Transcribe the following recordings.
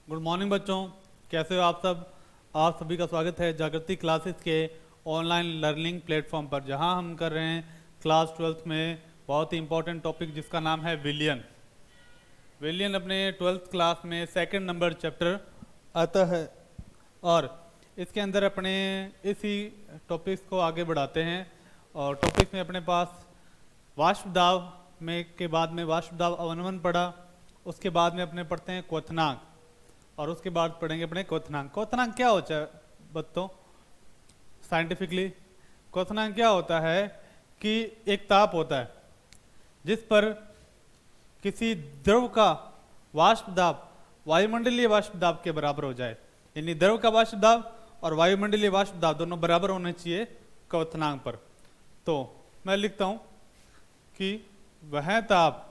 Good morning बच्चों, कैसे हो आप सब। आप सभी का स्वागत है जागृति क्लासेस के ऑनलाइन लर्निंग प्लेटफॉर्म पर, जहां हम कर रहे हैं क्लास 12th में बहुत ही इंपॉर्टेंट टॉपिक जिसका नाम है विलियन। विलियन अपने 12th क्लास में सेकंड नंबर चैप्टर आता है और इसके अंदर अपने इसी टॉपिक्स को आगे बढ़ाते हैं। और टॉपिक में अपने पास वाष्प दाब में के बाद में वाष्प दाब अवनमन पढ़ा, उसके बाद में अपने पढ़ते हैं क्वथनांक, और उसके बाद पढ़ेंगे अपने क्वथनांक। क्वथनांक क्या होता है बच्चों साइंटिफिकली? क्वथनांक क्या होता है कि एक ताप होता है जिस पर किसी द्रव का वाष्प दाब वायुमंडलीय वाष्प दाब के बराबर हो जाए, यानी द्रव का वाष्प दाब और वायुमंडलीय वाष्प दाब दोनों बराबर होने चाहिए क्वथनांक पर। तो मैं लिखता हूं कि वह ताप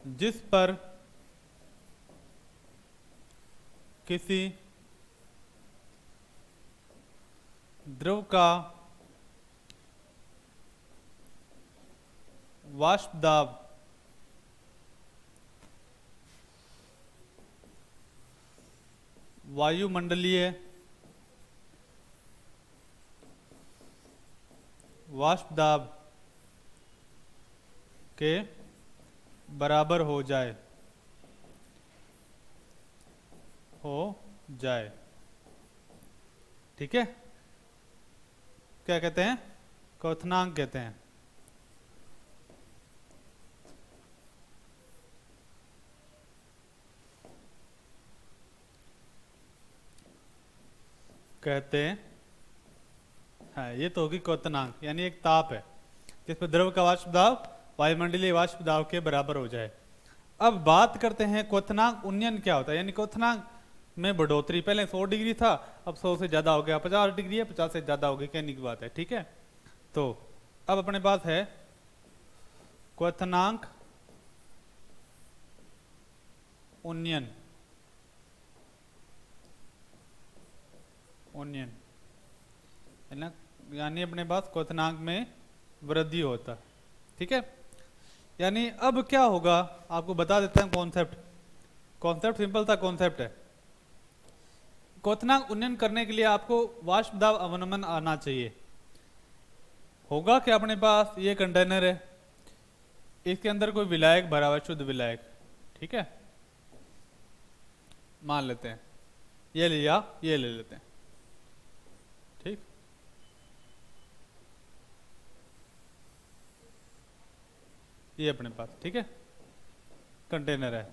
जिस पर किसी द्रव का वाष्प दाब वायुमंडलीय वाष्प दाब के बराबर हो जाए ठीक है। क्या कहते हैं? क्वथनांक कहते हैं। हाँ, ये तो होगी क्वथनांक, यानी एक ताप है जिसमें द्रव का वाष्प दाब वायुमंडलीय वाष्प दाब के बराबर हो जाए। अब बात करते हैं क्वथनांक उन्नयन क्या होता है, यानी क्वथनांक में बढ़ोतरी। पहले 100 डिग्री था, अब 100 से ज्यादा हो गया, 50 डिग्री है, 50 से ज्यादा हो गई, कहने की बात है। ठीक है, तो अब अपने पास है क्वथनांक उन्नयन। है ना, यानी अपने पास क्वथनांक में वृद्धि होता है। ठीक है, यानी अब क्या होगा आपको बता देते हैं। कॉन्सेप्ट सिंपल सा कॉन्सेप्ट है। क्वथनांक उन्नयन करने के लिए आपको वाष्प दाब अवनमन आना चाहिए। होगा कि अपने पास ये कंटेनर है, इसके अंदर कोई विलायक भरा हुआ है, शुद्ध विलायक। ठीक है, मान लेते हैं ये लिया, ये ले लेते हैं। ठीक, ये अपने पास ठीक है कंटेनर है,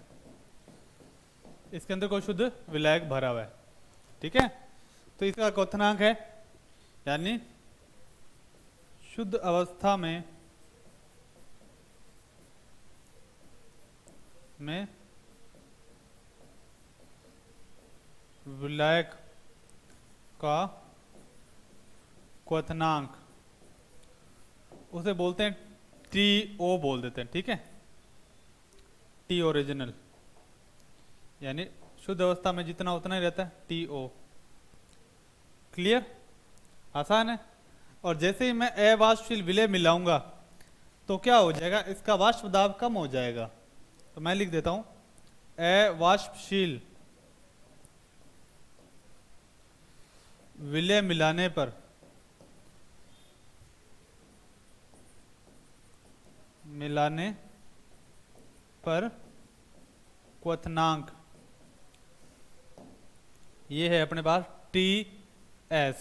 इसके अंदर कोई शुद्ध विलायक भरा हुआ है। ठीक है, तो इसका क्वथनांक है, यानी शुद्ध अवस्था में विलायक का क्वथनांक, उसे बोलते हैं TO बोल देते हैं। ठीक है, T ओरिजिनल, यानी शुद्ध अवस्था में जितना उतना ही रहता है, TO। क्लियर, आसान है। और जैसे ही मैं अवाष्पशील विलय मिलाऊंगा तो क्या हो जाएगा, इसका वाष्प दाब कम हो जाएगा। तो मैं लिख देता हूं अवाष्पशील विलय मिलाने पर क्वथनांक ये है अपने पास TS।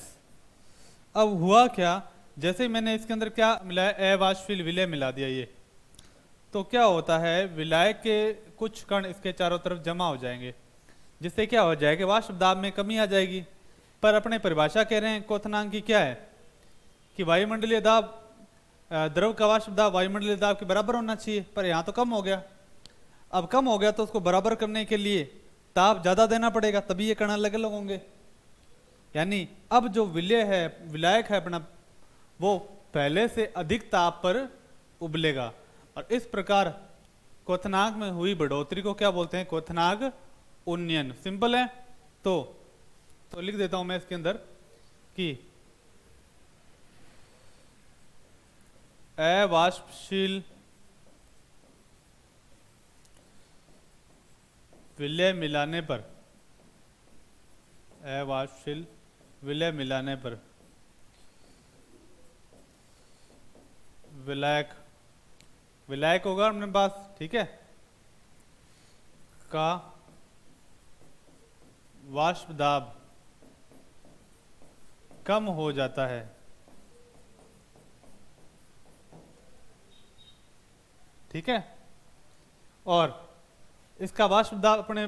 अब हुआ क्या, जैसे ही मैंने इसके अंदर क्या मिलाया, अवाष्पशील विलय मिला दिया, ये तो क्या होता है, विलायक के कुछ कण इसके चारों तरफ जमा हो जाएंगे, जिससे क्या हो जाएगा, वाष्प दाब में कमी आ जाएगी। पर अपने परिभाषा कह रहे हैं क्वथनांक की क्या है कि वायुमंडलीय दाब, द्रव का वाष्प दाब वायुमंडलीय दाब के बराबर होना चाहिए, पर यहाँ तो कम हो गया। अब कम हो गया तो उसको बराबर करने के लिए ताप ज्यादा देना पड़ेगा, तभी ये कण अलग अलग होंगे। यानी अब जो विलायक है अपना, वो पहले से अधिक ताप पर उबलेगा, और इस प्रकार क्वथनांक में हुई बढ़ोतरी को क्या बोलते हैं, क्वथनांक उन्नयन। सिंपल है। तो लिख देता हूं मैं इसके अंदर कि अवाष्पशील विलय मिलाने पर, अवाष्पशील विलय मिलाने पर विलायक, विलायक होगा अपने पास, ठीक है, का वाष्प दाब कम हो जाता है, ठीक है। और इसका वाष्प दाब अपने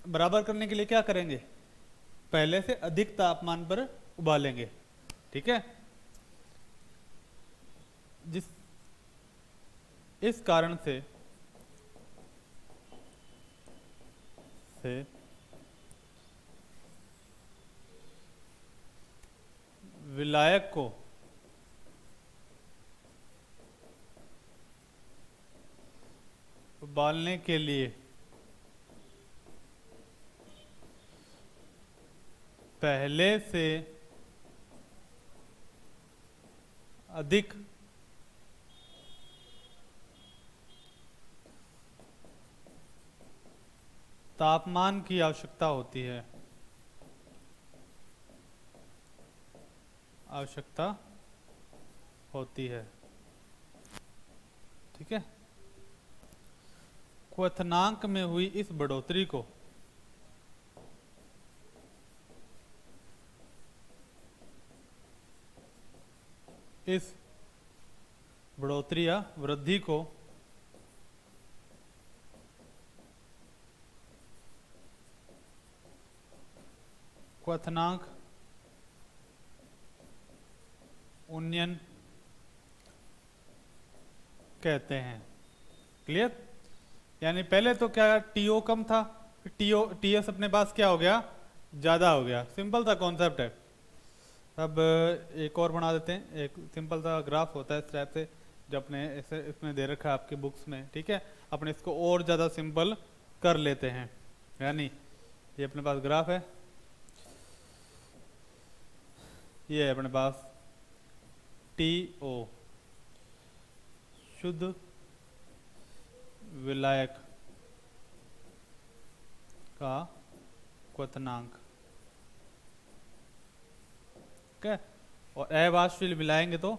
बराबर करने के लिए क्या करेंगे, पहले से अधिक तापमान पर उबालेंगे, ठीक है। जिस इस कारण से विलायक को उबालने के लिए पहले से अधिक तापमान की आवश्यकता होती है, ठीक है। क्वथनांक में हुई इस बढ़ोतरी को या वृद्धि को क्वथनांक उन्नयन कहते हैं। क्लियर? यानी पहले तो क्या टीओ कम था, टीएस अपने पास क्या हो गया, ज़्यादा हो गया। सिंपल सा कॉन्सेप्ट है। अब एक और बना देते हैं, एक सिंपल सा ग्राफ होता है इस टाइप से, जो अपने ऐसे इसमें दे रखा है आपके बुक्स में, ठीक है। अपने इसको और ज़्यादा सिंपल कर लेते हैं। यानी ये अपने पास ग्राफ है, ये है अपने पास टीओ शुद्ध विलायक का क्वथनांक, ठीक है। और अवाष्पशील मिलाएंगे तो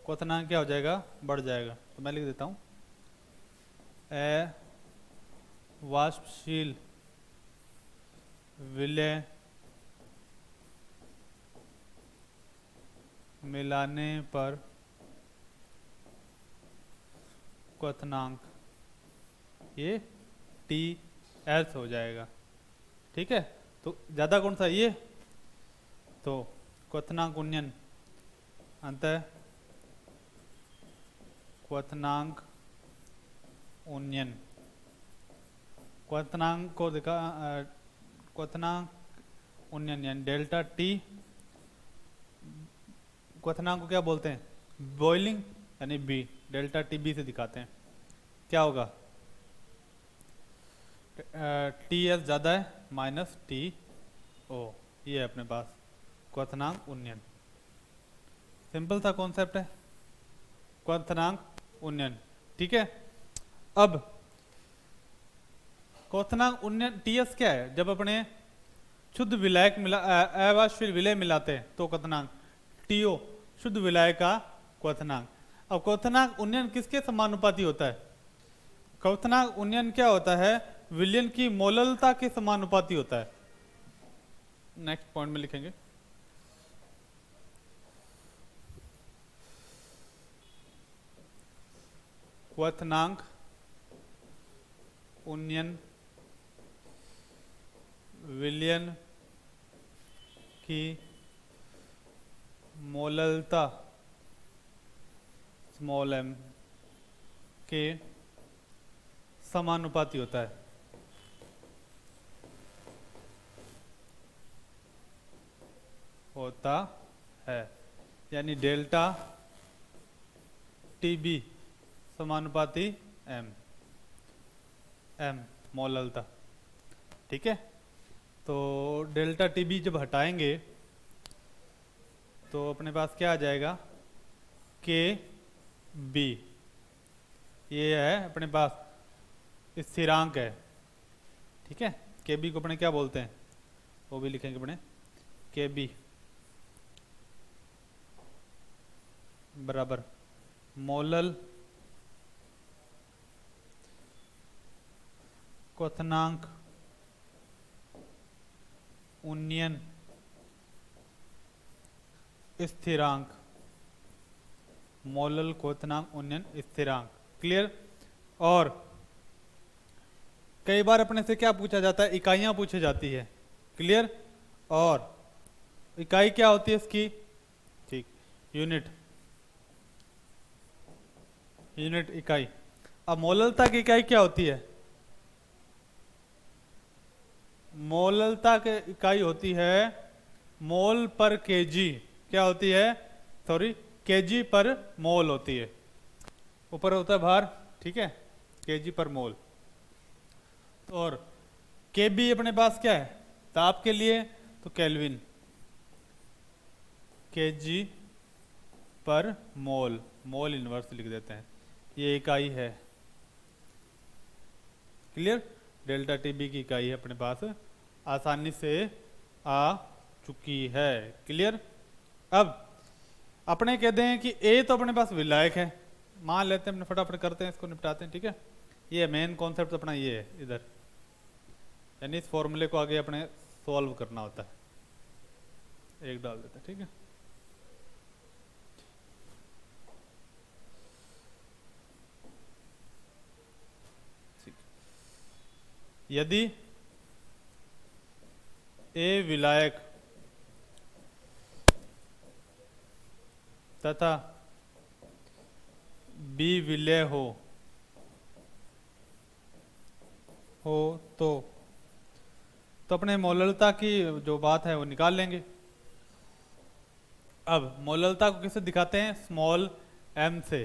क्वथनांक क्या हो जाएगा, बढ़ जाएगा। तो मैं लिख देता हूं, अवाष्पशील विलय मिलाने पर क्वथनांक ये टी एस हो जाएगा, ठीक है। तो ज़्यादा कौन सा, ये तो क्वथनांक उन्नयन अंतः क्वथनांक उन्नयन, क्वथनांक को दिखा, क्वथनांक उन्नयन यानी डेल्टा टी, क्वथनांक को क्या बोलते हैं, बॉइलिंग, यानी बी, डेल्टा टी बी से दिखाते हैं। क्या होगा, टी एस ज़्यादा है माइनस टी ओ, ये है अपने पास क्वथनांक उन्नयन। सिंपल सा कॉन्सेप्ट है, क्वथनांक उन्नयन, ठीक है। अब क्वथनांक उन्नयन टी एस क्या है, जब अपने शुद्ध विलायक मिला, अवाष्पशील विलय मिलाते हैं तो क्वथनांक टीओ शुद्ध विलाय का क्वथनांक। अब क्वथनांक उन्नयन किसके समानुपाती होता है, क्वथनांक उन्नयन क्या होता है, विलयन की मोललता के समानुपाती होता है। नेक्स्ट पॉइंट में लिखेंगे, क्वथनांक उन्नयन विलयन की मोललता स्मॉल एम के समानुपाती होता है, यानी डेल्टा टी बी समानुपाती एम, मोललता, ठीक है। तो डेल्टा टी बी जब हटाएंगे तो अपने पास क्या आ जाएगा, के बी, ये है अपने पास स्थिरांक है, ठीक है। के बी को अपने क्या बोलते हैं, वो भी लिखेंगे अपने, के बी बराबर मोलल क्वथनांक उन्नयन स्थिरांक, मोलल क्वथनांक उन्नयन स्थिरांक। क्लियर। और कई बार अपने से क्या पूछा जाता है, इकाइयां पूछी जाती है। क्लियर। और इकाई क्या होती है इसकी, ठीक, यूनिट, यूनिट इकाई। अब मोललता की इकाई क्या होती है, मोललता की इकाई होती है मोल पर केजी। क्या होती है, सॉरी, केजी पर मोल होती है। ऊपर होता है भार, ठीक है, केजी पर मोल। और के बी अपने पास क्या है, ताप के लिए तो केल्विन, केजी पर मोल, मोल इनवर्स लिख देते हैं, ये इकाई है। क्लियर। डेल्टा टीबी की इकाई है अपने पास, आसानी से आ चुकी है। क्लियर। अब अपने कहते हैं कि ए तो अपने पास विलायक है, मान लेते हैं, अपने फटाफट करते हैं, इसको निपटाते हैं। ठीक है, ये मेन कॉन्सेप्ट अपना ये है इधर, यानी इस फॉर्मूले को आगे अपने सॉल्व करना होता है। एक डाल देते हैं, ठीक है। यदि ए विलायक तथा बी विलेय हो तो अपने मोललता की जो बात है वो निकाल लेंगे। अब मोललता को किससे दिखाते हैं, स्मॉल एम से।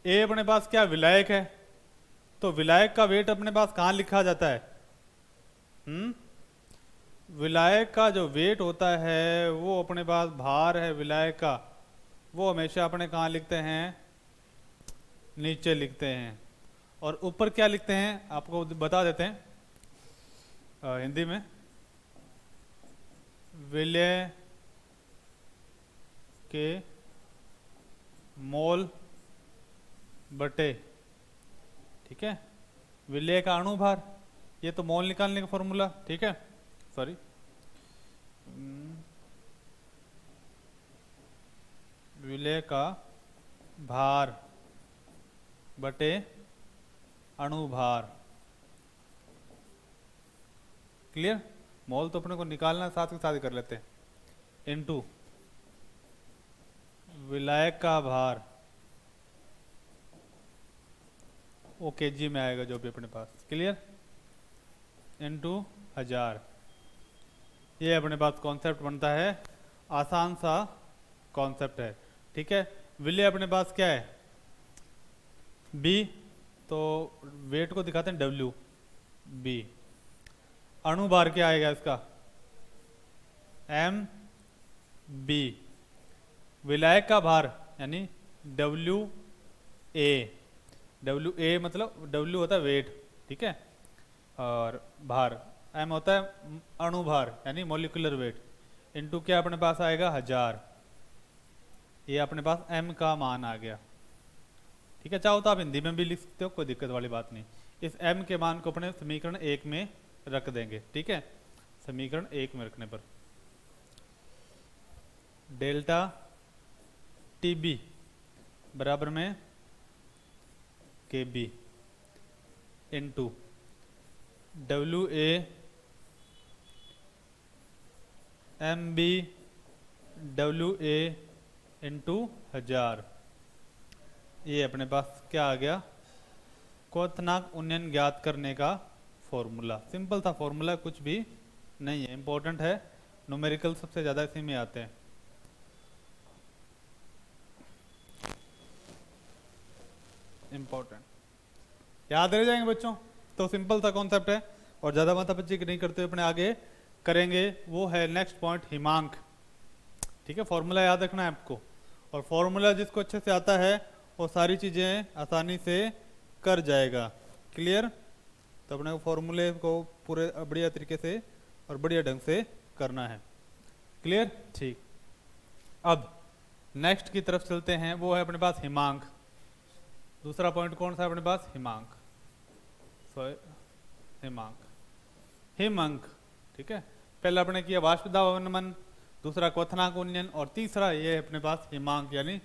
ए अपने पास क्या विलायक है, तो विलायक का वेट अपने पास कहाँ लिखा जाता है, विलायक का जो वेट होता है वो अपने पास भार है विलायक का, वो हमेशा अपने कहाँ लिखते हैं, नीचे लिखते हैं। और ऊपर क्या लिखते हैं आपको बता देते हैं हिंदी में, विलेय के मोल बटे, ठीक है, विलेय का अणुभार, ये तो मोल निकालने का फॉर्मूला, ठीक है, सॉरी, विलेय का भार बटे अणुभार। क्लियर। मोल तो अपने को निकालना साथ के साथ ही कर लेते हैं, इनटू विलायक का भार, वो केजी में आएगा जो भी अपने पास। क्लियर। इनटू 1000, ये अपने पास कॉन्सेप्ट बनता है, आसान सा कॉन्सेप्ट है। ठीक है। विलेय अपने पास क्या है, बी, तो वेट को दिखाते हैं डब्ल्यू बी। अणुभार क्या आएगा इसका, एम बी। विलायक का भार यानी डब्ल्यू ए, डब्ल्यू ए मतलब डब्ल्यू होता है वेट, ठीक है, और भार एम होता है अणुभार यानी मॉलिक्यूलर वेट, इनटू क्या अपने पास आएगा 1000। ये अपने पास एम का मान आ गया। ठीक है, चाहो तो आप हिंदी में भी लिख सकते हो, कोई दिक्कत वाली बात नहीं। इस एम के मान को अपने समीकरण 1 में रख देंगे। ठीक है, समीकरण 1 में रखने पर डेल्टा टी बी बराबर में K B into W A M B W A into 1000। ये अपने पास क्या आ गया, क्वथनांक उन्नयन ज्ञात करने का फॉर्मूला। सिंपल था फॉर्मूला, कुछ भी नहीं है, इंपॉर्टेंट है, न्यूमेरिकल सबसे ज़्यादा इसी में आते हैं। इंपॉर्टेंट याद रह जाएंगे बच्चों, तो सिंपल सा कॉन्सेप्ट है और ज़्यादा माथापच्ची नहीं करते हुए अपने आगे करेंगे। वो है नेक्स्ट पॉइंट, हिमांक। ठीक है, फॉर्मूला याद रखना है आपको, और फॉर्मूला जिसको अच्छे से आता है वो सारी चीज़ें आसानी से कर जाएगा। क्लियर। तो अपने फॉर्मूले को पूरे बढ़िया तरीके से और बढ़िया ढंग से करना है। क्लियर? ठीक। अब नेक्स्ट की तरफ चलते हैं, वो है अपने पास हिमांक। दूसरा पॉइंट कौन सा है अपने पास? हिमांक। हिमांक, हिमंक। ठीक है, पहला अपने किया वाष्प दाब अवनमन, दूसरा क्वथनांक उन्नयन, और तीसरा ये है अपने पास हिमांक, यानी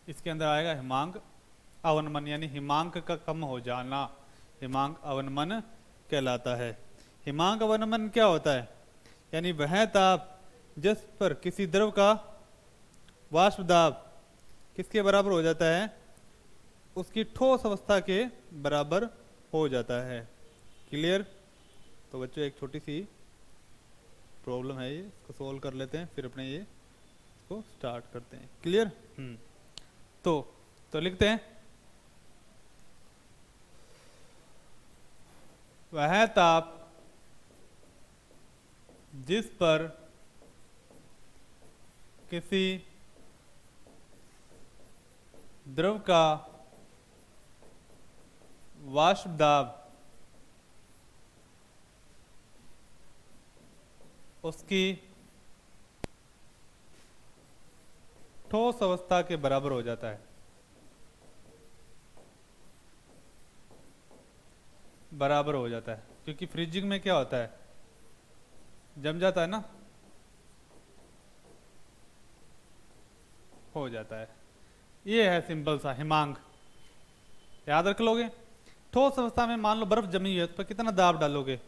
इसके अंदर आएगा हिमांक अवनमन, यानी हिमांक का कम हो जाना, हिमांक अवनमन कहलाता है। हिमांक अवनमन क्या होता है? यानी वह ताप जिस पर किसी द्रव का वाष्प दाब किसके बराबर हो जाता है? उसकी ठोस अवस्था के बराबर हो जाता है। क्लियर? तो बच्चों एक छोटी सी प्रॉब्लम है, ये इसको सोल्व कर लेते हैं, फिर अपने ये इसको स्टार्ट करते हैं। क्लियर? तो लिखते हैं, वह ताप जिस पर किसी द्रव का वाष्प दाब उसकी ठोस अवस्था के बराबर हो जाता है, बराबर हो जाता है। क्योंकि फ्रीजिंग में क्या होता है, जम जाता है ना, हो जाता है। ये है सिंपल सा हिमांक, याद रख लोगे। ठोस अवस्था में मान लो बर्फ जमी है, उस पर कितना दाब डालोगे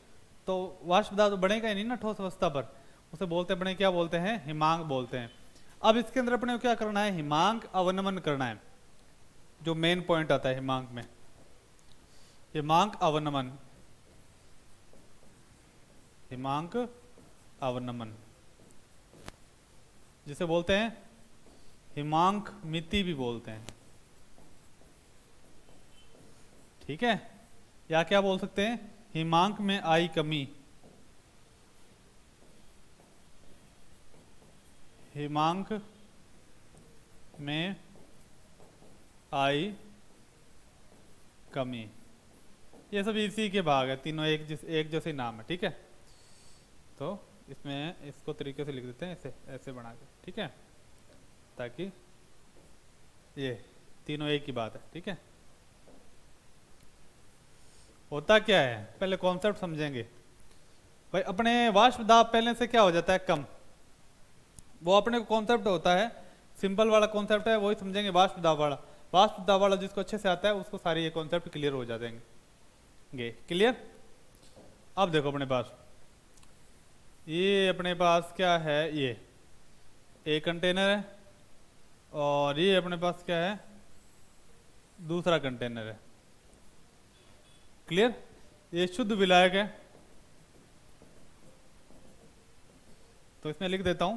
तो वाष्प दाब तो बढ़ेगा ही नहीं ना ठोस अवस्था पर, उसे बोलते अपने क्या बोलते हैं? हिमांक बोलते हैं। अब इसके अंदर अपने को क्या करना है? हिमांक अवनमन करना है, जो मेन पॉइंट आता है हिमांक में, हिमांक अवनमन, हिमांक अवनमन, जिसे बोलते हैं हिमांक मिति भी बोलते हैं। ठीक है, या क्या बोल सकते हैं? हिमांक में आई कमी, हिमांक में आई कमी। ये सब इसी के भाग है, तीनों एक जैसे नाम है। ठीक है, तो इसमें इसको तरीके से लिख देते हैं, ऐसे ऐसे बना के। ठीक है, ताकि ये तीनों एक ही बात है। ठीक है, होता क्या है पहले कॉन्सेप्ट समझेंगे भाई। अपने वाष्प दाब पहले से क्या हो जाता है? कम। वो अपने को कॉन्सेप्ट होता है, सिंपल वाला कॉन्सेप्ट है, वही समझेंगे। वाष्प दाब वाला, वाष्प दाब वाला जिसको अच्छे से आता है उसको सारे ये कॉन्सेप्ट क्लियर हो जाएंगे। क्लियर? अब देखो अपने पास ये अपने पास क्या है, ये एक कंटेनर है, और ये अपने पास क्या है? दूसरा कंटेनर है। क्लियर? ये शुद्ध विलायक है, तो इसमें लिख देता हूं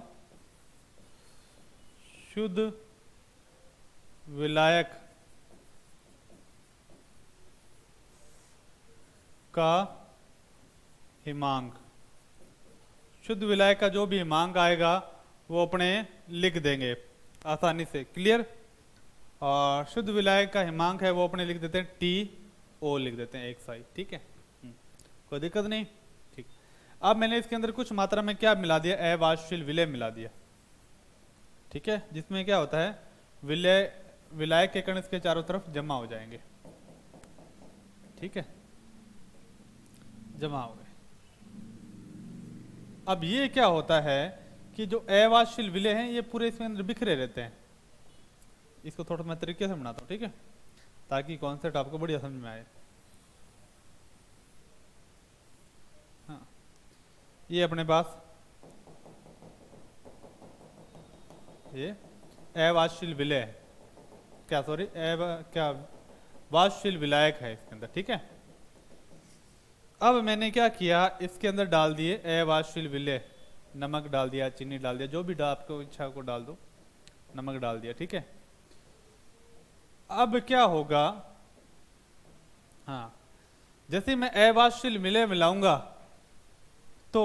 शुद्ध विलायक का हिमांक। शुद्ध विलायक का जो भी हिमांक आएगा वो अपने लिख देंगे आसानी से। क्लियर? और शुद्ध विलायक का हिमांक है वो अपने लिख देते हैं TO, लिख देते हैं एक साइड। ठीक है, कोई दिक्कत नहीं। ठीक, अब मैंने इसके अंदर कुछ मात्रा में क्या मिला दिया? अवाष्पशील विलय मिला दिया। ठीक है, जिसमें क्या होता है? विलायक के कण इसके चारों तरफ जमा हो जाएंगे। ठीक है, जमा हो गए। अब ये क्या होता है कि जो अवाष्पशील विलय हैं ये पूरे इसके अंदर बिखरे रहते हैं। इसको थोड़ा मैं तरीके से बनाता हूँ, ठीक है, ताकि कॉन्सेप्ट आपको बढ़िया समझ में आए। हाँ, ये अपने पास ये अवाष्पशील विलय है, क्या सॉरी क्या वाष्पशील विलायक है इसके अंदर। ठीक है, अब मैंने क्या किया, इसके अंदर डाल दिए अवाष्पशील विलय, नमक डाल दिया, चीनी डाल दिया, जो भी आपको इच्छा को डाल दो, नमक डाल दिया। ठीक है, अब क्या होगा? हाँ, जैसे मैं अवाष्पशील विलय मिलाऊंगा तो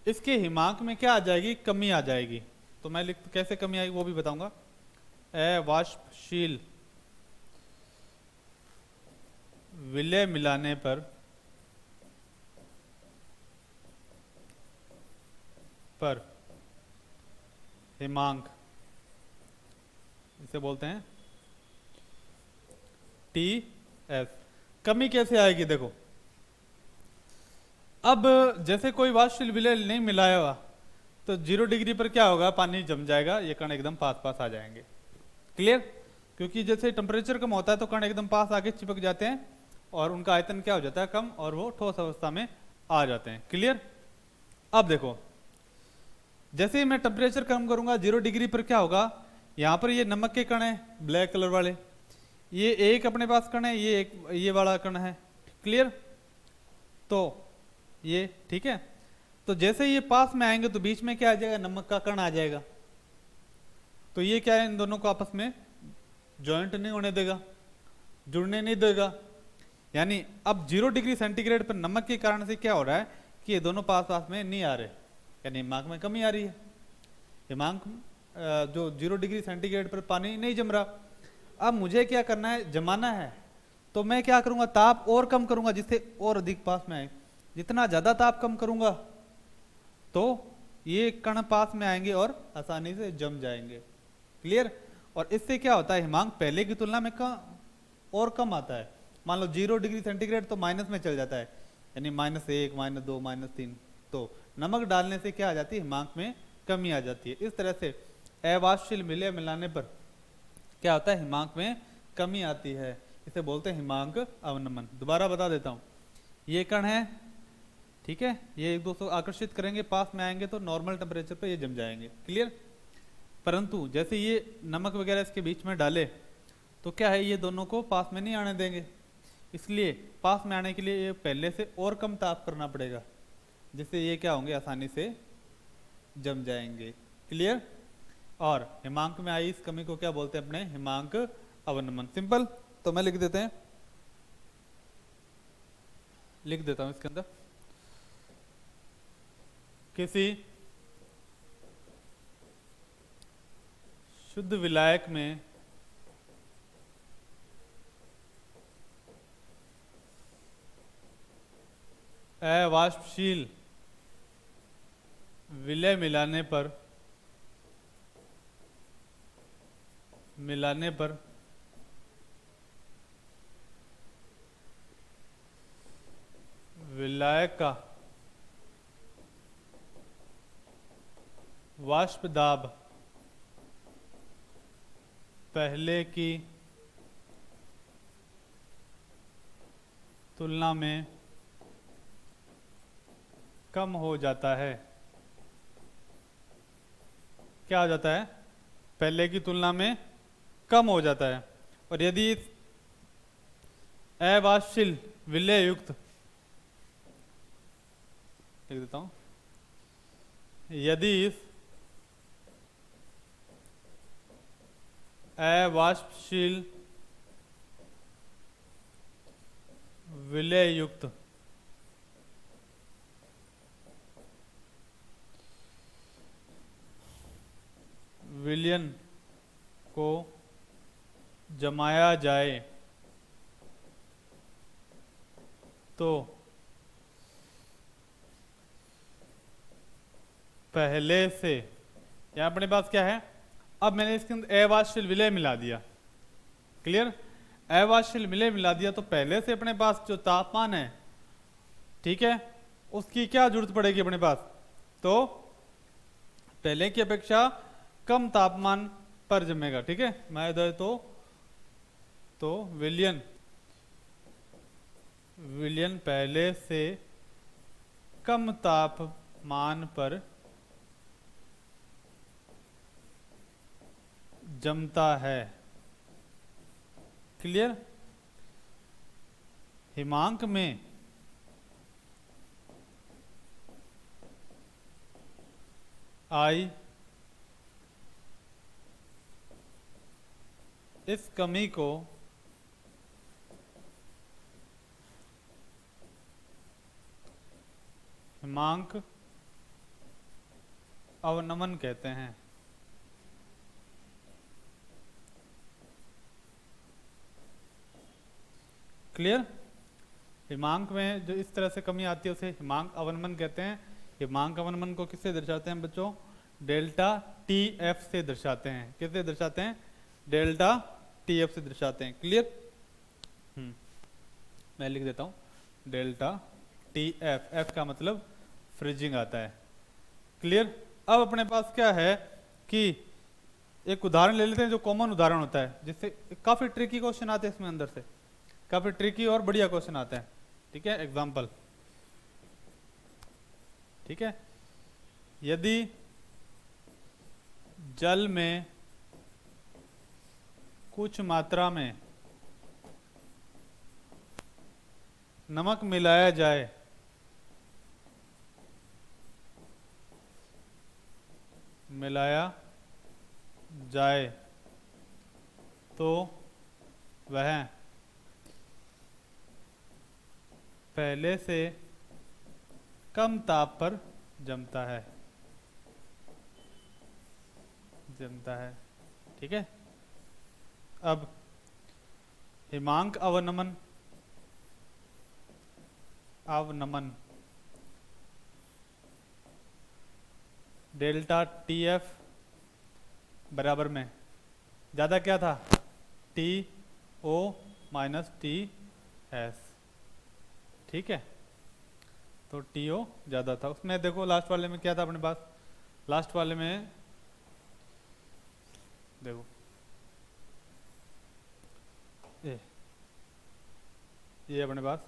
इसके हिमांक में क्या आ जाएगी? कमी आ जाएगी। तो मैं कैसे कमी आएगी वो भी बताऊंगा। अवाष्पशील विलय मिलाने पर पर हिमांक, इसे बोलते हैं TS। कमी कैसे आएगी देखो, अब जैसे कोई वाष्पशील विलय नहीं मिलाया हुआ तो 0 डिग्री पर क्या होगा, पानी जम जाएगा, ये कण एकदम पास पास आ जाएंगे। क्लियर, क्योंकि जैसे टेम्परेचर कम होता है तो कण एकदम पास आके चिपक जाते हैं और उनका आयतन क्या हो जाता है, कम, और वो ठोस अवस्था में आ जाते हैं। क्लियर, अब देखो जैसे ही मैं टेम्परेचर कम करूंगा 0 डिग्री पर क्या होगा, यहाँ पर ये नमक के कण है ब्लैक कलर वाले, ये एक अपने पास कण है, ये एक ये वाला कण है। क्लियर, तो ये ठीक है, तो जैसे ये पास में आएंगे तो बीच में क्या आ जाएगा, नमक का कण आ जाएगा, तो ये क्या है, इन दोनों को आपस में जॉइंट नहीं होने देगा, जुड़ने नहीं देगा। यानी अब 0 डिग्री सेंटीग्रेड पर नमक के कारण से क्या हो रहा है कि ये दोनों पास पास में नहीं आ रहे, यानी हिमांक में कमी आ रही है। हिमांक जो 0 डिग्री सेंटीग्रेड पर पानी नहीं जम रहा, अब मुझे क्या करना है, जमाना है, तो मैं क्या करूंगा, ताप और कम करूंगा जिससे और अधिक पास में आए। जितना ज्यादा ताप कम करूंगा तो ये कण पास में आएंगे और आसानी से जम जाएंगे। क्लियर, और इससे क्या होता है, हिमांक पहले की तुलना में और कम आता है। मान लो 0 डिग्री सेंटीग्रेड तो माइनस में चल जाता है, यानी -1, -2, -3, तो नमक डालने से क्या आ जाती है, हिमांक में कमी आ जाती है। इस तरह से अवाष्पशील विलय मिलाने पर क्या होता है, हिमांक में कमी आती है, इसे बोलते हैं हिमांक अवनमन। दोबारा बता देता हूं, ये कण है, ठीक है, ये एक दूसरे को आकर्षित करेंगे, पास में आएंगे तो नॉर्मल टेम्परेचर पर ये जम जाएंगे। क्लियर, परंतु जैसे ये नमक वगैरह इसके बीच में डाले तो क्या है, ये दोनों को पास में नहीं आने देंगे, इसलिए पास में आने के लिए ये पहले से और कम ताप करना पड़ेगा, जिससे ये क्या होंगे, आसानी से जम जाएंगे। क्लियर, और हिमांक में आई इस कमी को क्या बोलते हैं अपने, हिमांक अवनमन। सिंपल, तो मैं लिख देता हूं इसके अंदर, किसी शुद्ध विलायक में अवाष्पशील विलय मिलाने पर विलायक का वाष्प दाब पहले की तुलना में कम हो जाता है। क्या हो जाता है, पहले की तुलना में कम हो जाता है। और यदि अवाष्पशील विलय युक्त, लिख देता हूं, यदि इस अवाष्पशील विलय युक्त विलयन को जमाया जाए तो पहले से, यहां अपने पास क्या है, अब मैंने इसके अंदर अवाष्पशील विलय मिला दिया। क्लियर, अवाष्पशील विलय मिला दिया तो पहले से अपने पास जो तापमान है, ठीक है, उसकी क्या जरूरत पड़ेगी अपने पास, तो पहले की अपेक्षा कम तापमान पर जमेगा। ठीक है, मैं इधर तो विलयन पहले से कम तापमान पर जमता है। क्लियर, हिमांक में आई इस कमी को हिमांक अवनमन कहते हैं। क्लियर, हिमांक में जो इस तरह से कमी आती है उसे हिमांक अवनमन कहते हैं। हिमांक अवनमन को किससे दर्शाते हैं बच्चों? डेल्टा टी एफ से दर्शाते हैं। किससे दर्शाते हैं? डेल्टा टी एफ से दर्शाते हैं। क्लियर? मैं लिख देता हूँ डेल्टा टी एफ। एफ का मतलब फ्रीजिंग आता है। क्लियर? अब अपने पास क्या है कि एक उदाहरण ले लेते हैं जो कॉमन उदाहरण होता है, जिससे काफी ट्रिकी क्वेश्चन आते हैं इसमें, अंदर से काफी ट्रिकी और बढ़िया क्वेश्चन आते हैं। ठीक है, एग्जाम्पल। ठीक है, यदि जल में कुछ मात्रा में नमक मिलाया जाए तो वह पहले से कम ताप पर जमता है। ठीक है, अब हिमांक अवनमन डेल्टा टी एफ बराबर में ज़्यादा क्या था? T O minus T S. ठीक है, तो टी ओ ज़्यादा था। उसमें देखो लास्ट वाले में क्या था अपने पास? लास्ट वाले में देखो ये अपने पास।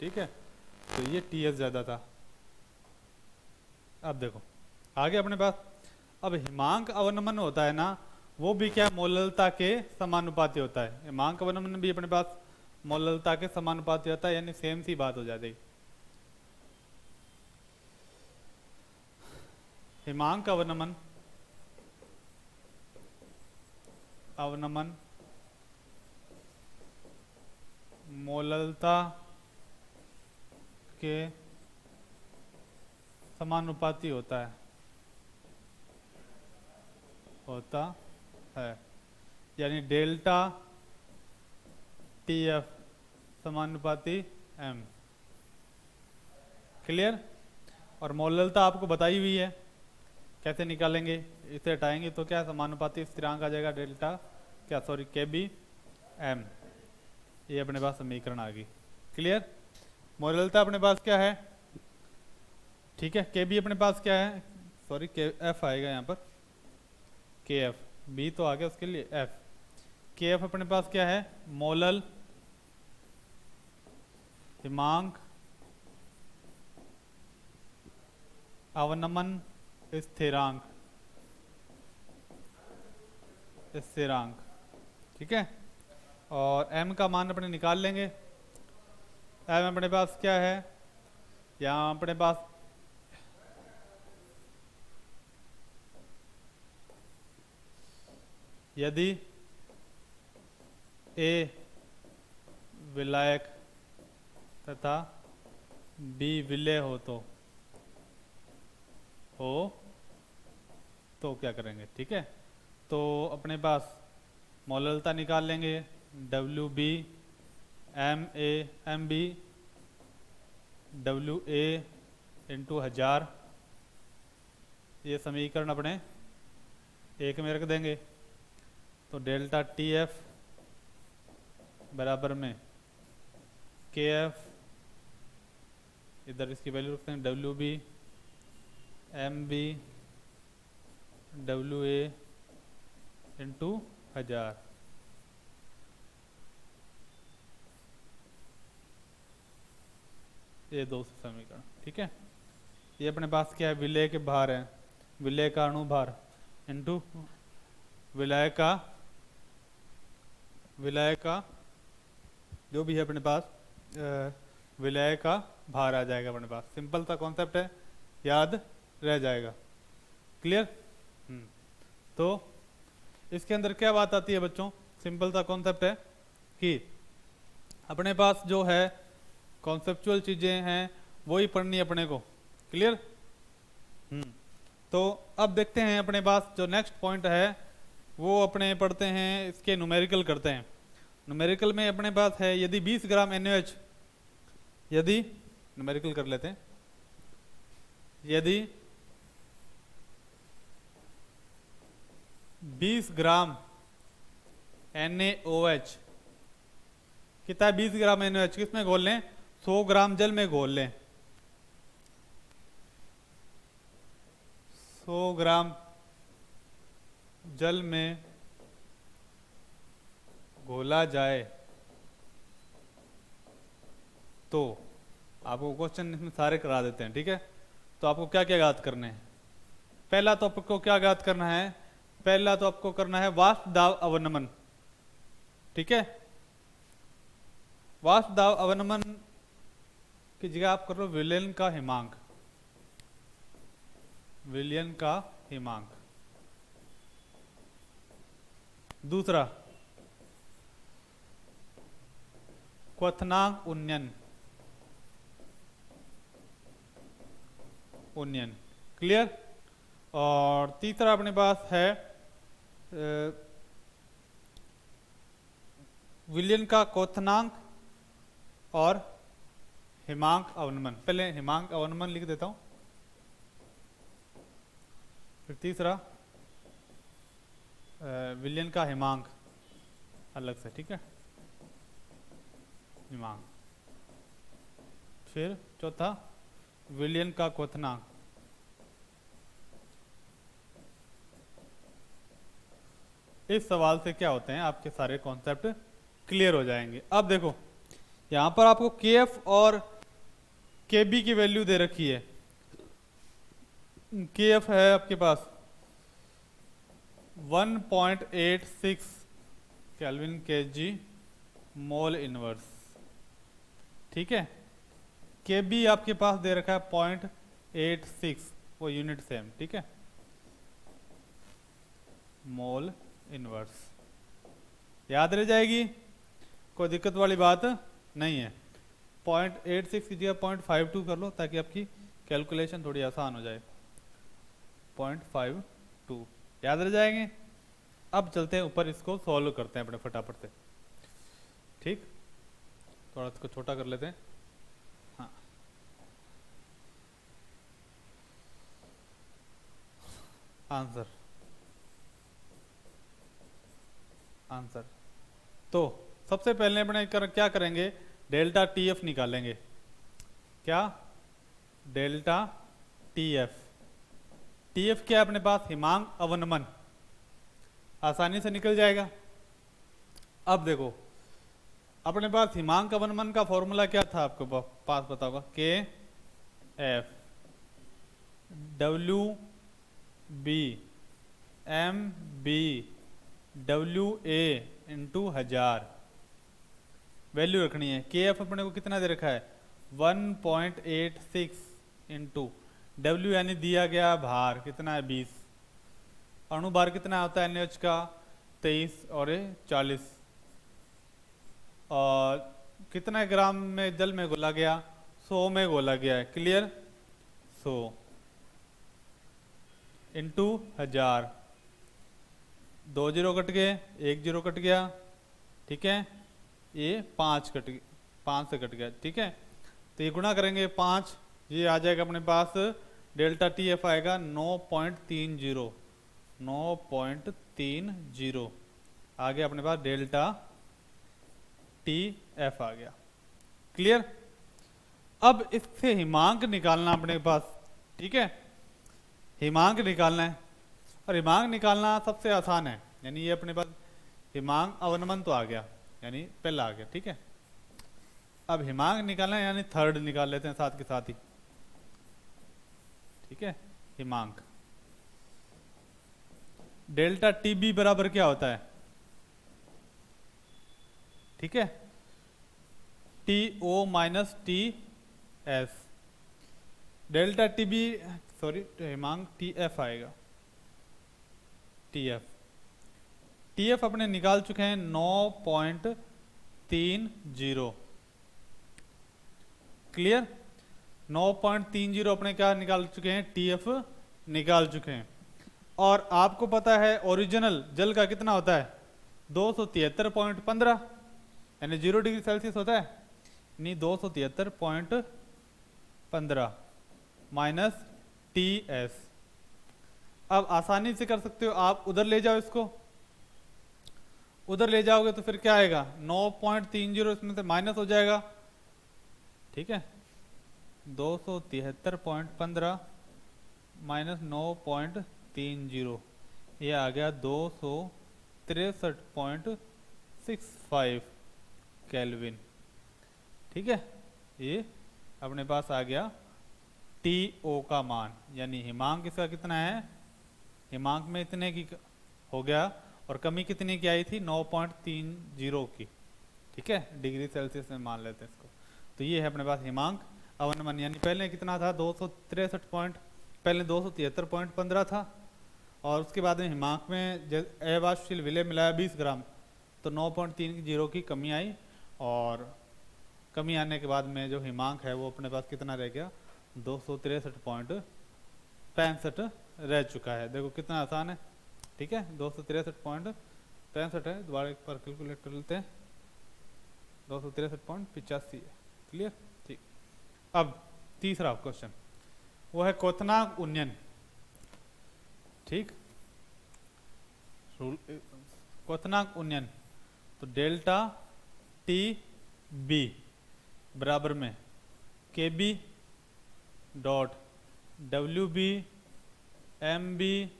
ठीक है, तो ये टी एस ज़्यादा था। अब देखो आगे अपने पास, अब हिमांक अवनमन होता है ना, वो भी क्या? मोललता के समानुपाती होता है। हिमांक अवनमन भी अपने पास मोललता के समानुपाती होता है, यानी सेम सी बात हो जाती। हिमांक अवनमन मोललता के समानुपाती होता है, यानी डेल्टा टी एफ समानुपाती एम। क्लियर? और मोललता आपको बताई हुई है, कैसे निकालेंगे? इसे हटाएंगे तो क्या समानुपाती स्थिरांक आ जाएगा? डेल्टा के बी एम। ये अपने पास समीकरण आ गई। क्लियर? मोललता अपने पास क्या है? ठीक है, के बी अपने पास क्या है? के एफ आएगा यहाँ पर, के एफ। बी तो आ गया उसके लिए एफ। के एफ अपने पास क्या है? मोलल हिमांक अवनमन स्थिरांक। ठीक है, और m का मान अपने निकाल लेंगे। m अपने पास क्या है? यहाँ अपने पास यदि A विलायक तथा B विलेय हो तो क्या करेंगे? ठीक है, तो अपने पास मोललता निकाल लेंगे। WB MB WA into 1000। ये समीकरण अपने एक में रख देंगे, तो डेल्टा टी एफ बराबर में के एफ, इधर इसकी वैल्यू रखते हैं WB MB WA इंटू 1000। ये दो समीकरण। ठीक है, ये अपने पास क्या है? विलेय के भार है, विलेय का अणुभार इंटू विलाय का जो भी है अपने पास विलय का भार आ जाएगा अपने पास। सिंपल सा कॉन्सेप्ट है, याद रह जाएगा। क्लियर? तो इसके अंदर क्या बात आती है बच्चों? सिंपल सा कॉन्सेप्ट है कि अपने पास जो है कॉन्सेप्चुअल चीजें हैं वही पढ़नी है अपने को। क्लियर? तो अब देखते हैं अपने पास जो नेक्स्ट पॉइंट है वो अपने पढ़ते हैं, इसके न्यूमेरिकल करते हैं। न्यूमेरिकल में अपने पास है यदि 20 ग्राम NaOH, यदि न्यूमेरिकल कर लेते हैं, यदि 20 ग्राम NaOH, कितना है 20 ग्राम NaOH किसमें घोल लें, 100 ग्राम जल में घोल लें, 100 ग्राम जल में घोला जाए तो आपको क्वेश्चन इसमें सारे करा देते हैं, ठीक है। तो आपको क्या क्या ज्ञात करने हैं, पहला तो आपको क्या ज्ञात करना है, पहला तो आपको करना है वाष्प दाब अवनमन, ठीक है। वाष्प दाब अवनमन की जगह आप कर लो विलयन का हिमांक, विलयन का हिमांक। दूसरा क्वथनांक उन्नयन, उन्नयन, क्लियर। और तीसरा अपने पास है विलयन का क्वथनांक और हिमांक अवनमन। पहले हिमांक अवनमन लिख देता हूं, फिर तीसरा विलयन का हिमांक अलग से, ठीक है, हिमांक। फिर चौथा विलयन का क्वथनांक। इस सवाल से क्या होते हैं, आपके सारे कॉन्सेप्ट क्लियर हो जाएंगे। अब देखो यहां पर आपको KF और KB की वैल्यू दे रखी है। KF है आपके पास 1.86 केल्विन kg मोल इनवर्स, ठीक है। KB आपके पास दे रखा है 0.86, वो यूनिट सेम, ठीक है, मोल इनवर्स। याद रह जाएगी, कोई दिक्कत वाली बात नहीं है। 0.86 की जगह 0.52 कर लो ताकि आपकी कैलकुलेशन थोड़ी आसान हो जाए। 0.52 याद रह जाएंगे। अब चलते हैं ऊपर, इसको सॉल्व करते हैं अपने फटाफट से, ठीक। थोड़ा इसको छोटा कर लेते हैं, हाँ। आंसर आंसर तो सबसे पहले अपने क्या करेंगे, डेल्टा TF निकालेंगे। क्या, डेल्टा TF। TF क्या है अपने पास, हिमांक अवनमन, आसानी से निकल जाएगा। अब देखो अपने पास हिमांक अवनमन का फॉर्मूला क्या था, आपके पास बताओगा, KF WB MB WA into 1000 value रखनी है। KF अपने को कितना दे रखा है 1.86 इंटू W यानी दिया गया भार कितना है 20, अणुभार कितना होता है NaOH का 23 और ये 40, और कितना ग्राम में जल में घोला गया 100 में घोला गया है, क्लियर। 100 इंटू 1000, 2 जीरो कट गए, 1 जीरो कट गया, ठीक है, ये 5 कट, 5 से कट गया, ठीक है। तो ये गुणा करेंगे 5, ये आ जाएगा अपने पास डेल्टा TF आएगा 9.30, 9.30 आ गया अपने पास, डेल्टा TF आ गया, क्लियर। अब इससे हिमांक निकालना अपने पास, ठीक है, हिमांक निकालना है। और हिमांक निकालना सबसे आसान है, यानी ये अपने पास हिमांक अवनमन तो आ गया, यानी पहला आ गया, ठीक है। अब हिमांक निकालना है, यानी थर्ड निकाल लेते हैं साथ के साथ ही, ठीक है। हिमांक डेल्टा TB बराबर क्या होता है, ठीक है, TO minus TS। Delta TB sorry Himank TF आएगा, TF अपने निकाल चुके हैं 9.30, क्लियर। 9.30 अपने क्या निकाल चुके हैं, TF निकाल चुके हैं। और आपको पता है ओरिजिनल जल का कितना होता है 273.15, यानी 0 डिग्री सेल्सियस होता है, यानी 273.15 माइनस टी एस। अब आसानी से कर सकते हो आप, उधर ले जाओ इसको, उधर ले जाओगे तो फिर क्या आएगा 9.30, इसमें से माइनस हो जाएगा, ठीक है, 273.15 माइनस 9.30, ये आ गया 263.65 केल्विन, ठीक है। ये अपने पास आ गया टी ओ का मान, यानी हिमांक इसका कितना है, हिमांक में इतने की हो गया, और कमी कितनी की आई थी 9.30 की, ठीक है, डिग्री सेल्सियस में मान लेते हैं इसको। तो ये है अपने पास हिमांक अवनमन, यानी पहले कितना था 263 पहले 273.15 था, और उसके बाद में हिमांक में अवाष्पशील विलय मिलाया 20 ग्राम, तो 9.30 की कमी आई, और कमी आने के बाद में जो हिमांक है वो अपने पास कितना रह गया 263.65 रह चुका है। देखो कितना आसान है, ठीक है, 263.65 है, दोबारा एक बार कैलकुलेट कर लेते हैं, 263.85 है, क्लियर, ठीक। अब तीसरा क्वेश्चन वो है क्वथनांक उन्नयन, ठीक, क्वथनांक उन्नयन, तो डेल्टा टी बी बराबर में K B dot W B M B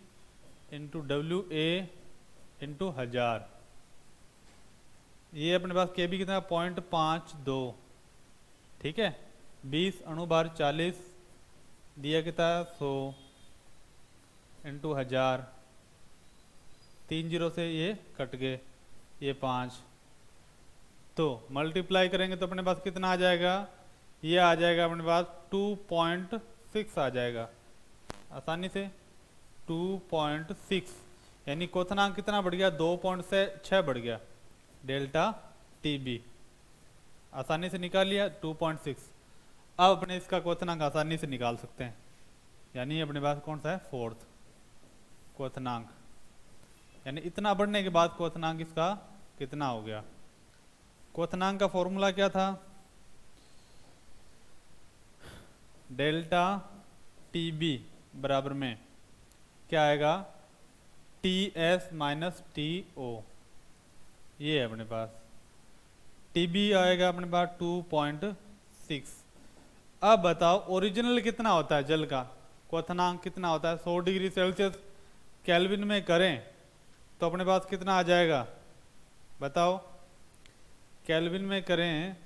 into W A into 1000। ये अपने पास के बी कितना 0.52, ठीक है, 20 अणुभार 40 दिया कितना 100 इंटू 1000, 3 जीरो से ये कट गए, ये 5, तो मल्टीप्लाई करेंगे तो अपने पास कितना आ जाएगा, ये आ जाएगा अपने पास 2.6 आ जाएगा आसानी से, 2.6, यानी क्वथनांक कितना बढ़ गया 2.6 बढ़ गया, डेल्टा टी बी आसानी से निकाल लिया 2.6। अब अपने इसका क्वथनांक आसानी से निकाल सकते हैं, यानी अपने पास कौन सा है फोर्थ क्वथनांक, यानी इतना बढ़ने के बाद क्वथनांक इसका कितना हो गया। क्वथनांक का फॉर्मूला क्या था, डेल्टा टी बी बराबर में क्या आएगा T S minus T O, ये है अपने पास, टी बी आएगा अपने पास 2.6। अब बताओ ओरिजिनल कितना होता है जल का, क्वथनांक कितना होता है, 100 डिग्री सेल्सियस केल्विन में करें तो अपने पास कितना आ जाएगा बताओ, केल्विन में करें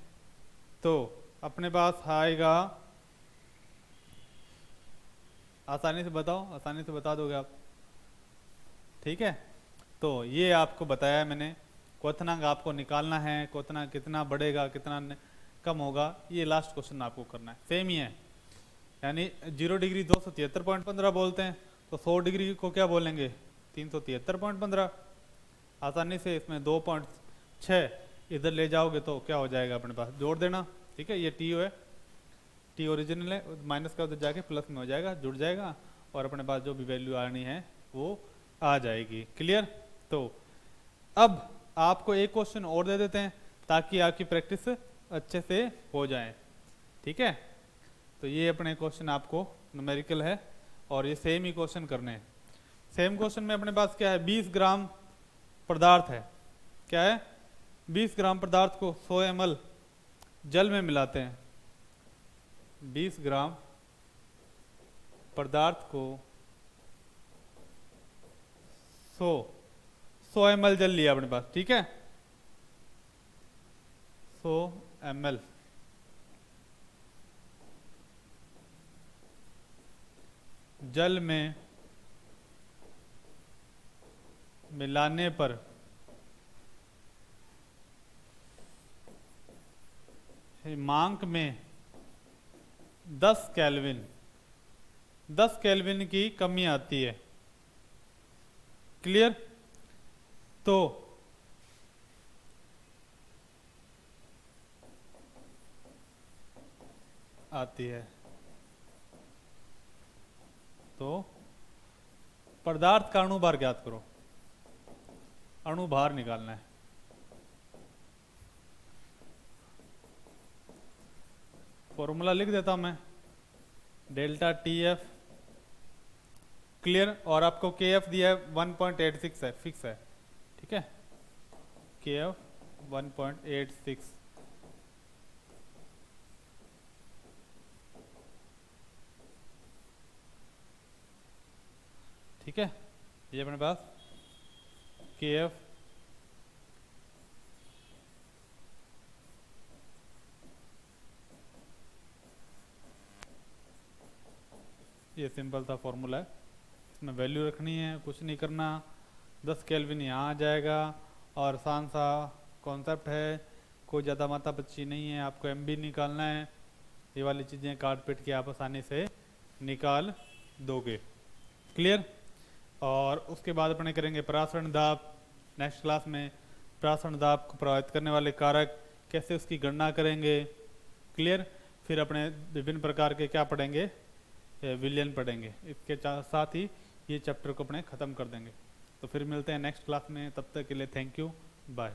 तो अपने पास आएगा, आसानी से बताओ, आसानी से बता दोगे आप, ठीक है। तो ये आपको बताया मैंने, क्वथनांक आपको निकालना है, क्वथनांक कितना बढ़ेगा कितना कम होगा, ये लास्ट क्वेश्चन आपको करना है, सेम ही है, यानी 0 डिग्री 273.15 बोलते हैं, तो 100 डिग्री को क्या बोलेंगे 373.15, आसानी से इसमें 2.6 इधर ले जाओगे तो क्या हो जाएगा अपने पास, जोड़ देना, ठीक है, ये टी है, टी ओरिजिनल है, माइनस का उधर जाके प्लस में हो जाएगा, जुड़ जाएगा, और अपने पास जो भी वैल्यू आनी है वो आ जाएगी, क्लियर। तो अब आपको एक क्वेश्चन और दे देते हैं ताकि आपकी प्रैक्टिस अच्छे से हो जाए, ठीक है। तो ये अपने क्वेश्चन आपको न्यूमेरिकल है, और ये सेम ही क्वेश्चन करने हैं। सेम क्वेश्चन में अपने पास क्या है 20 ग्राम पदार्थ है, क्या है 20 ग्राम पदार्थ को 100 ml जल में मिलाते हैं, 20 ग्राम पदार्थ को 100 ml जल लिया अपने पास, ठीक है, 100 ml जल में मिलाने पर हिमांक में 10 केल्विन की कमी आती है, क्लियर। तो आती है तो पदार्थ का अणुभार ज्ञात करो, अणुभार निकालना है, फॉर्मूला लिख देता हूं मैं, डेल्टा टी एफ क्लियर। और आपको के एफ दिया है 1.86 है, फिक्स है, ठीक है, के एफ 1.86। ठीक है, ये अपने पास के एफ ये सिंपल सा फॉर्मूला है, इसमें वैल्यू रखनी है, कुछ नहीं करना, 10 केल्विन यहाँ आ जाएगा। और आसान सा कॉन्सेप्ट है, कोई ज़्यादा माथा पच्ची नहीं है, आपको एम बी निकालना है, ये वाली चीज़ें काट पीट के आप आसानी से निकाल दोगे। क्लियर। और उसके बाद अपने करेंगे परासरण दाब। नेक्स्ट क्लास में परासरण दाब को प्रभावित करने वाले कारक, कैसे उसकी गणना करेंगे। क्लियर। फिर अपने विभिन्न प्रकार के क्या पढ़ेंगे, विलयन पढ़ेंगे। इसके साथ ही ये चैप्टर को अपने ख़त्म कर देंगे। तो फिर मिलते हैं नेक्स्ट क्लास में, तब तक के लिए थैंक यू, बाय।